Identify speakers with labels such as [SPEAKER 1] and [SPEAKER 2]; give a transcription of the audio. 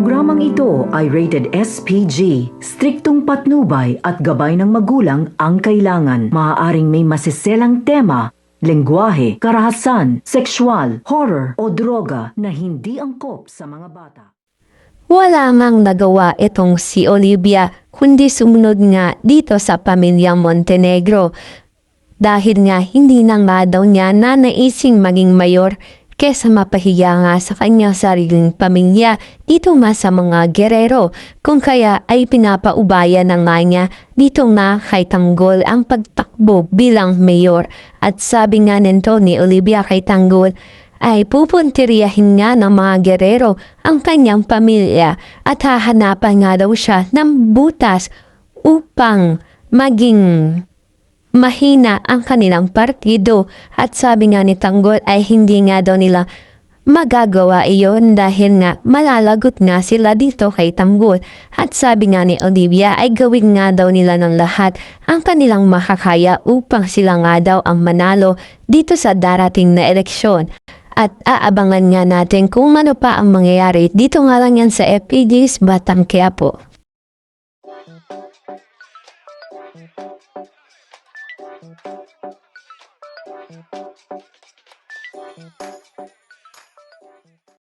[SPEAKER 1] programang ito ay rated SPG. Striktong patnubay at gabay ng magulang ang kailangan. Maaaring may masiselang tema, lengguwahe, karahasan, sexual, horror o droga na hindi angkop sa mga bata.
[SPEAKER 2] Wala mang nagawa itong si Olivia kundi sumunod nga dito sa pamilyang Montenegro. Dahil nga hindi na nga daw niya naising maging mayor kesa mapahiya nga sa kanyang sariling pamilya dito nga sa mga Guerrero. Kung kaya ay pinapaubaya na nga niya dito nga kay Tanggol ang pagtakbo bilang mayor. At sabi nga nito ni Olivia kay Tanggol ay pupuntiryahin nga ng mga Guerrero ang kanyang pamilya at hahanapan nga daw siya ng butas upang maging mahina ang kanilang partido. At sabi nga ni Tanggol ay hindi nga daw nila magagawa iyon dahil nga malalagot nga sila dito kay Tanggol. At sabi nga ni Olivia ay gawin nga daw nila ng lahat ang kanilang makakaya upang sila nga daw ang manalo dito sa darating na eleksyon. At aabangan nga natin kung ano pa ang mangyayari dito nga lang yan sa FPG's Batang Quiapo.